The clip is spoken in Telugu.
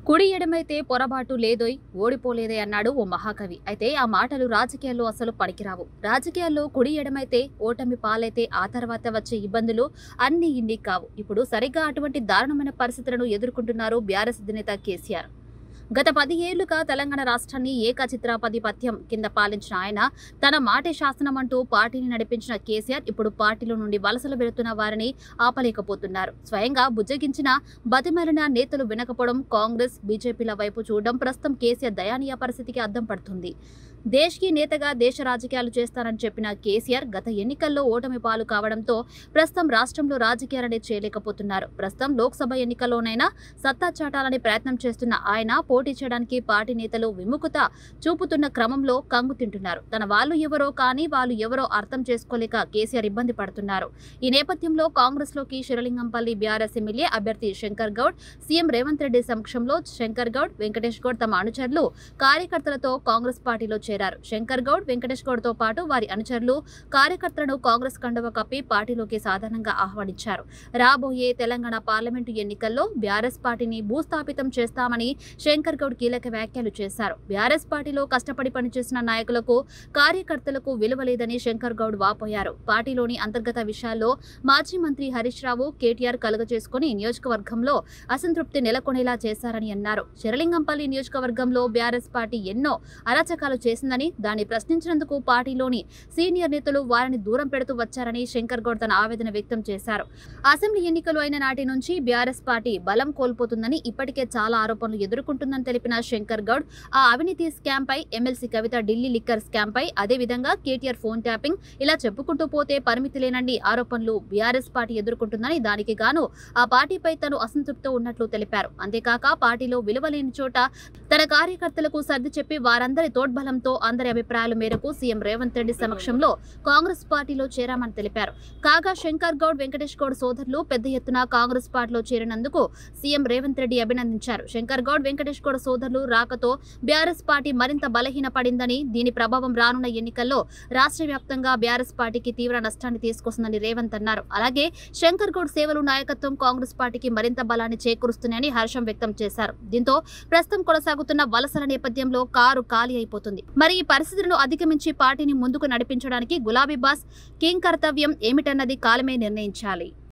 కుడి ఎడమైతే పొరబాటు లేదోయ్ ఓడిపోలేదే అన్నాడు ఓ మహాకవి. అయితే ఆ మాటలు రాజకీయాల్లో అసలు పనికిరావు. రాజకీయాల్లో కుడి ఎడమైతే ఓటమి పాలైతే ఆ తర్వాత వచ్చే ఇబ్బందులు అన్ని ఇన్ని కావు. ఇప్పుడు సరిగ్గా అటువంటి దారుణమైన పరిస్థితులను ఎదుర్కొంటున్నారు బీఆర్ఎస్ అధినేత కేసీఆర్. గత 10 ఏళ్లుగా తెలంగాణ రాష్ట్రాన్ని ఏకఛత్రాధిపత్యం కింద పాలించిన ఆయన తన మాటే శాసనం అంటూ పార్టీని నడిపించిన కేసీఆర్ ఇప్పుడు పార్టీలో నుండి వలసలు వెళుతున్న వారిని ఆపలేకపోతున్నారు. స్వయంగా బుజ్జగించిన బతిమలిన నేతలు వినకపోవడం, కాంగ్రెస్ బీజేపీల వైపు చూడడం ప్రస్తుతం కేసీఆర్ దయానీయ పరిస్థితికి అద్దం పడుతుంది. దేశ్కి నేతగా దేశ రాజకీయాలు చేస్తానని చెప్పిన కేసీఆర్ గత ఎన్నికల్లో ఓటమి పాలు కావడంతో ప్రస్తుతం రాష్ట్రంలో రాజకీయాలనే చేయలేకపోతున్నారు. ప్రస్తుతం లోక్సభ ఎన్నికల్లోనైనా సత్తా చాటాలని ప్రయత్నం చేస్తున్న ఆయన పోటీ చేయడానికి పార్టీ నేతలు విముఖత చూపుతున్న క్రమంలో కంగు తింటున్నారు. తన వాళ్ళు ఎవరో కానీ వాళ్ళు ఎవరో అర్థం చేసుకోలేక కేసీఆర్ ఇబ్బంది పడుతున్నారు. ఈ నేపథ్యంలో కాంగ్రెస్ లోకి శివలింగంపల్లి బీఆర్ఎస్ ఎమ్మెల్యే అభ్యర్థి శంకర్ గౌడ్ సీఎం రేవంత్ రెడ్డి సమక్షంలో శంకర్ గౌడ్, వెంకటేష్ గౌడ్ తమ అనుచరులు, కార్యకర్తలతో కాంగ్రెస్ పార్టీలో చేరారు. శంకర్ గౌడ్, వెంకటేష్ గౌడ్ తో పాటు వారి అనుచరులు, కార్యకర్తలను కాంగ్రెస్ కండువ కప్పి పార్టీలోకి సాధారణంగా ఆహ్వానించారు. రాబోయే తెలంగాణ పార్లమెంటు ఎన్నికల్లో బీఆర్ఎస్ పార్టీని భూస్థాపితం చేస్తామని శంకర్ గౌడ్ కీలక వ్యాఖ్యలు చేశారు. బీఆర్ఎస్ పార్టీలో కష్టపడి పనిచేసిన నాయకులకు, కార్యకర్తలకు విలువ లేదని శంకర్ గౌడ్ వాపోయారు. పార్టీలోని అంతర్గత విషయాల్లో మాజీ మంత్రి హరీష్ రావు, కేటీఆర్ కలుగచేసుకుని నియోజకవర్గంలో అసంతృప్తి నెలకొనేలా చేశారని అన్నారు. శివలింగంపల్లి నియోజకవర్గంలో బీఆర్ఎస్ పార్టీ ఎన్నో అరాచకాలు చేసిందని, దాన్ని ప్రశ్నించినందుకు పార్టీలోని సీనియర్ నేతలు వారిని దూరం పెడుతూ వచ్చారని శంకర్ గౌడ్ తన ఆవేదన వ్యక్తం చేశారు. అసెంబ్లీ ఎన్నికలు అయిన నాటి నుంచి బీఆర్ఎస్ పార్టీ బలం కోల్పోతుందని, ఇప్పటికే చాలా ఆరోపణలు ఎదుర్కొంటుందని తెలిపిన శంకర్ గౌడ్ ఆ అవినీతి స్కామ్ పై, ఎమ్మెల్సీ కవిత ఢిల్లీ లిక్కర్ స్కామ్ పై, అదే విధంగా కేటీఆర్ ఫోన్ ట్యాపింగ్, ఇలా చెప్పుకుంటూ పోతే పరిమితి లేనండి ఆరోపణలు బీఆర్ఎస్ పార్టీ ఎదుర్కొంటుందని, దానికి గాను ఆ పార్టీపై తను అసంతృప్తితో ఉన్నట్లు తెలిపారు. అంతేకాక పార్టీలో విలువ లేని చోట తన కార్యకర్తలకు సర్ది చెప్పి వారందరి తోడ్బలంతో అందరి అభిప్రాయాల మేరకు సీఎం రేవంత్ రెడ్డి సమక్షంలో కాంగ్రెస్ పార్టీలో చేరామని తెలిపారు. కాగా శంకర్ గౌడ్, వెంకటేష్ గౌడ్ సోదరులు పెద్ద ఎత్తున కాంగ్రెస్ పార్టీలో చేరినందుకు సీఎం రేవంత్ రెడ్డి అభినందించారు. శంకర్ గౌడ్, వెంకటేష్ గౌడ్ సోదరులు రాకతో బీఆర్ఎస్ పార్టీ మరింత బలహీనపడిందని, దీని ప్రభావం రానున్న ఎన్నికల్లో రాష్ట్ర వ్యాప్తంగా బీఆర్ఎస్ పార్టీకి తీవ్ర నష్టాన్ని తీసుకొస్తుందని రేవంత్ అన్నారు. అలాగే శంకర్ గౌడ్ సేవలు, నాయకత్వం కాంగ్రెస్ పార్టీకి మరింత బలాన్ని చేకూరుస్తున్నాయని హర్షం వ్యక్తం చేశారు. దీంతో ప్రస్తుతం కొనసాగుతున్న వలసల నేపథ్యంలో కారు ఖాళీ అయిపోతుంది. మరి ఈ పరిస్థితులను అధిగమించి పార్టీని ముందుకు నడిపించడానికి గులాబీ బాస్ కింగ్ కర్తవ్యం ఏమిటన్నది కాలమే నిర్ణయించాలి.